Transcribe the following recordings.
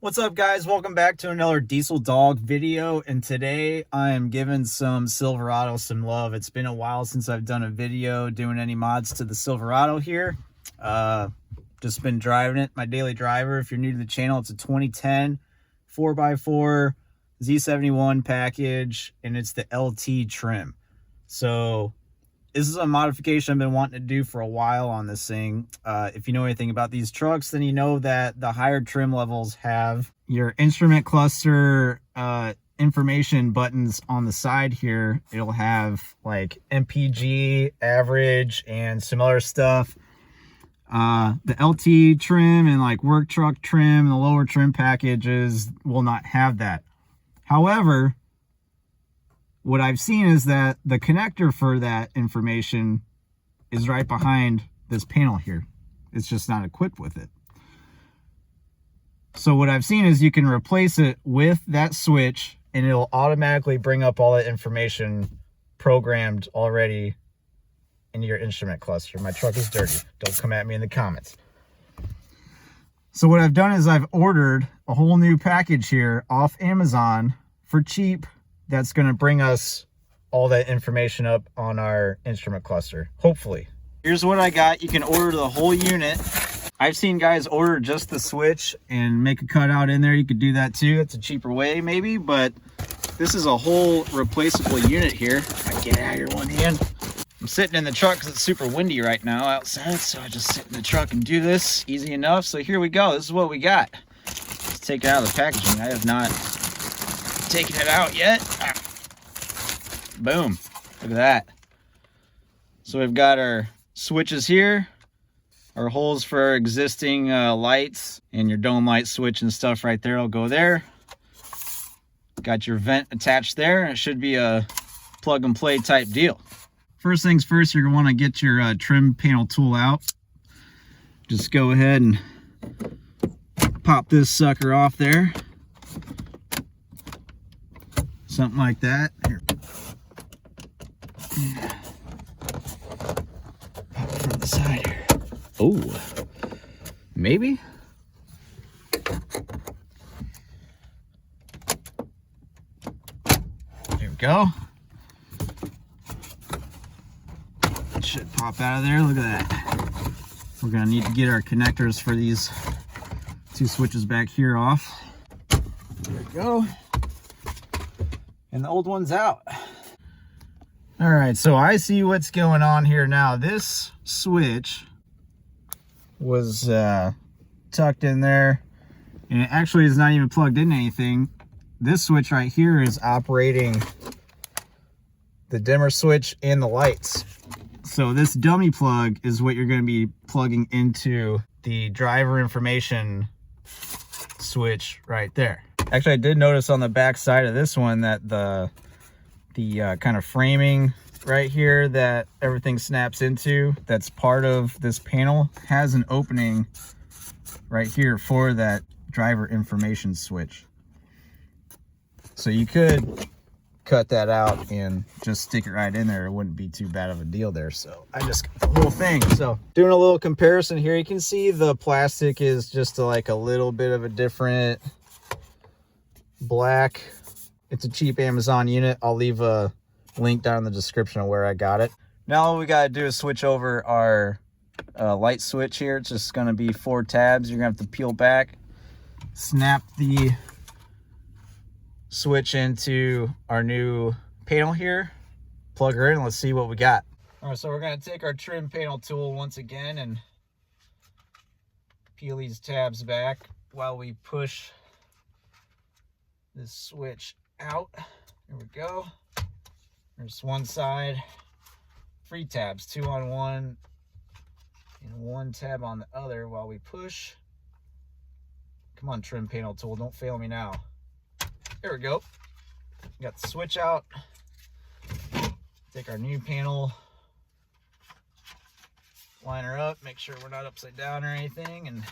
What's up, guys? Welcome back to another Diesel Dog video, and today I am giving some Silverado some love. It's been a while since I've done a video doing any mods to the Silverado here. Just been driving it, my daily driver. If you're new to the channel, it's a 2010 4x4 Z71 package, and it's the LT trim. So this is a modification I've been wanting to do for a while on this thing. If you know anything about these trucks, then you know that the higher trim levels have your instrument cluster information buttons on the side here. It'll have like MPG, average, and some other stuff. The LT trim and like work truck trim and the lower trim packages will not have that. However, what I've seen is that the connector for that information is right behind this panel here. It's just not equipped with it. So what I've seen is you can replace it with that switch and it'll automatically bring up all that information programmed already into your instrument cluster. My truck is dirty. Don't come at me in the comments. So what I've done is I've ordered a whole new package here off Amazon for cheap. That's going to bring us all that information up on our instrument cluster, hopefully. Here's what I got. You can order the whole unit. I've seen guys order just the switch and make a cutout in there. You could do that too. It's a cheaper way maybe, but this is a whole replaceable unit here. If I get out of here one hand. I'm sitting in the truck because it's super windy right now outside, so I just sit in the truck and do this easy enough. So here we go. This is what we got. Let's take it out of the packaging. I have not taking it out yet. Boom. Look at that. So we've got our switches here, our holes for our existing lights, and your dome light switch and stuff right there will go there. Got your vent attached there. It should be a plug and play type deal. First things first, you're going to want to get your trim panel tool out. Just go ahead and pop this sucker off there. Something like that. Here. Yeah. Pop it from the side here. Oh, maybe. There we go. It should pop out of there. Look at that. We're gonna need to get our connectors for these two switches back here off. There we go. And the old one's out. All right, so I see what's going on here now. This switch was tucked in there, and it actually is not even plugged into anything. This switch right here is operating the dimmer switch and the lights. So this dummy plug is what you're going to be plugging into the driver information switch right there. Actually, I did notice on the back side of this one that the kind of framing right here that everything snaps into, that's part of this panel, has an opening right here for that driver information switch. So you could cut that out and just stick it right in there. It wouldn't be too bad of a deal there. So I just got the whole thing. So doing a little comparison here, you can see the plastic is just like a little bit of a different black. It's a cheap Amazon unit. I'll leave a link down in the description of where I got it. Now all we got to do is switch over our light switch here. It's just going to be 4 tabs. You're going to have to peel back, snap the switch into our new panel here, plug her in, and let's see what we got. All right, so we're going to take our trim panel tool once again and peel these tabs back while we push this switch out. There we go. There's one side, 3 tabs, 2 on one and 1 tab on the other while we push. Come on, trim panel tool, don't fail me now. There we go. Got the switch out. Take our new panel, line her up, make sure we're not upside down or anything, and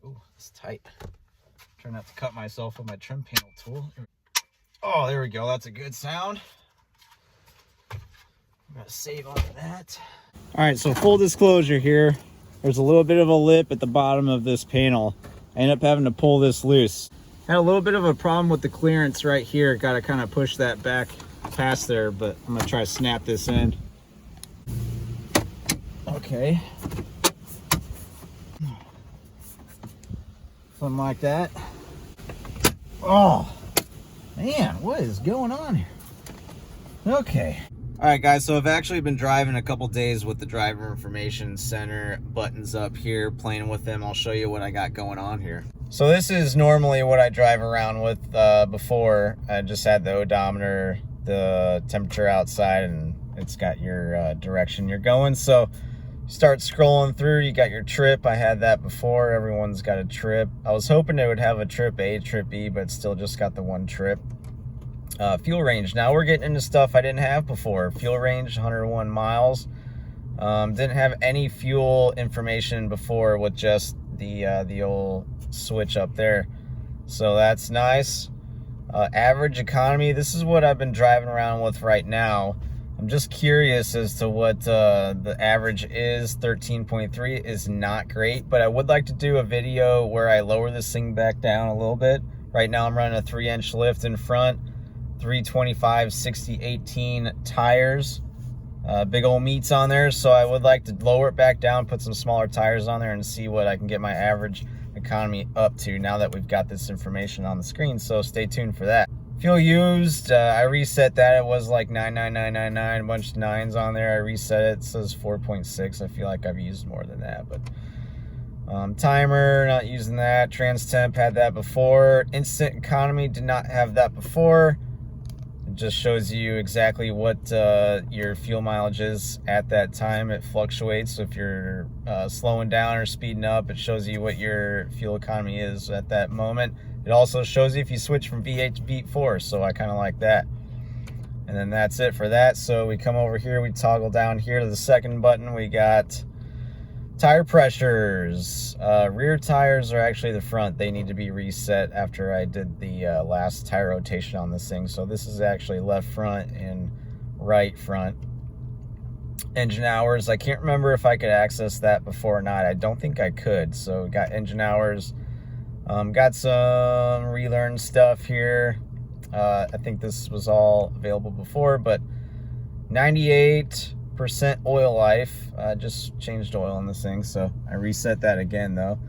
ooh, it's tight. Try not to cut myself with my trim panel tool. Oh, there we go. That's a good sound. I'm gonna save on that. All right, so full disclosure here, there's a little bit of a lip at the bottom of this panel. I ended up having to pull this loose. Had a little bit of a problem with the clearance right here. Got to kind of push that back past there, but I'm gonna try to snap this in. Okay. Something like that. Oh, man, what is going on here? Okay. All right, guys, so I've actually been driving a couple days with the driver information center buttons up here, playing with them. I'll show you what I got going on here. So this is normally what I drive around with before. I just had the odometer, the temperature outside, and it's got your direction you're going. So start scrolling through, you got your trip. I had that before. Everyone's got a trip. I was hoping it would have a trip A, trip B, but still just got the one trip. Fuel range. Now we're getting into stuff I didn't have before. Fuel range, 101 miles. Didn't have any fuel information before with just the old switch up there. So that's nice. Average economy. This is what I've been driving around with right now. I'm just curious as to what the average is. 13.3 is not great, but I would like to do a video where I lower this thing back down a little bit. Right now I'm running a 3-inch lift in front, 325 60/18 tires, big old meats on there. So I would like to lower it back down, put some smaller tires on there, and see what I can get my average economy up to now that we've got this information on the screen. So stay tuned for that. Fuel used, I reset that. It was like 99999, a bunch of nines on there. I reset it. It says 4.6. I feel like I've used more than that, but timer, not using that. Trans temp, had that before. Instant economy, did not have that before. It just shows you exactly what your fuel mileage is at that time. It fluctuates, so if you're slowing down or speeding up, it shows you what your fuel economy is at that moment. It also shows you if you switch from V8 to V4, so I kind of like that. And then that's it for that. So we come over here, we toggle down here to the second button. We got tire pressures. Rear tires are actually the front. They need to be reset after I did the last tire rotation on this thing. So this is actually left front and right front. Engine hours, I can't remember if I could access that before or not. I don't think I could. So we got engine hours. Got some relearn stuff here. I think this was all available before, but 98% oil life. Just changed oil on this thing, so I reset that again though.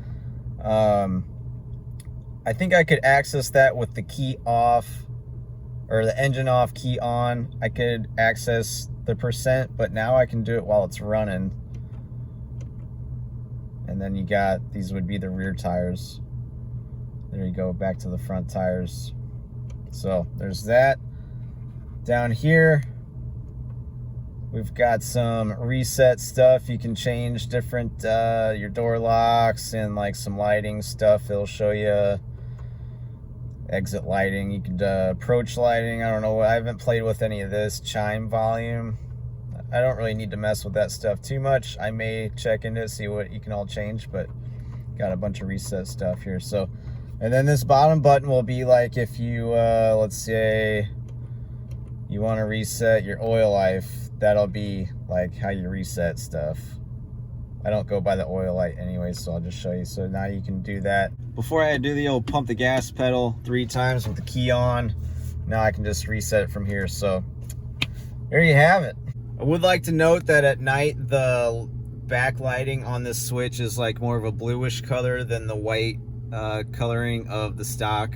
I think I could access that with the key off, or the engine off, key on. I could access the percent, but now I can do it while it's running. And then you got, these would be the rear tires. There you go, back to the front tires. So there's that. Down here, we've got some reset stuff. You can change different, your door locks and like some lighting stuff. It'll show you exit lighting. You could approach lighting. I don't know. I haven't played with any of this. Chime volume. I don't really need to mess with that stuff too much. I may check into it, see what you can all change, but got a bunch of reset stuff here. So, and then this bottom button will be like if you, let's say you want to reset your oil life, that'll be like how you reset stuff. I don't go by the oil light anyway, so I'll just show you. So now you can do that. Before I had to do the old pump the gas pedal 3 times with the key on. Now I can just reset it from here. So there you have it. I would like to note that at night, the backlighting on this switch is like more of a bluish color than the white coloring of the stock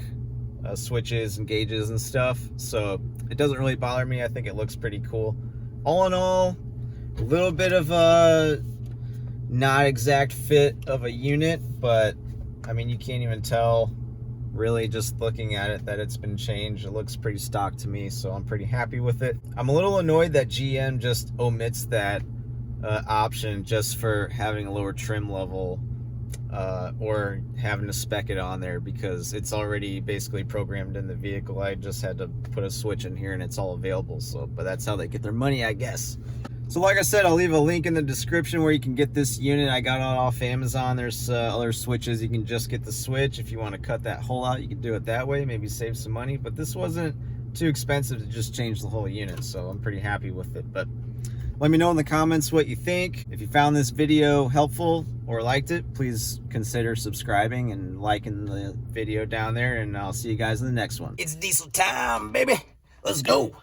switches and gauges and stuff, so it doesn't really bother me. I think it looks pretty cool. All in all, a little bit of a not exact fit of a unit, but I mean, you can't even tell really just looking at it that it's been changed. It looks pretty stock to me, so I'm pretty happy with it. I'm a little annoyed that GM just omits that option just for having a lower trim level, or having to spec it on there, because it's already basically programmed in the vehicle. I just had to put a switch in here and it's all available. So, but that's how they get their money, I guess. So like I said, I'll leave a link in the description where you can get this unit. I got it off Amazon. There's other switches. You can just get the switch. If you want to cut that hole out, you can do it that way, maybe save some money. But this wasn't too expensive to just change the whole unit, so I'm pretty happy with it. But let me know in the comments what you think. If you found this video helpful or liked it, please consider subscribing and liking the video down there, and I'll see you guys in the next one. It's diesel time, baby. Let's go.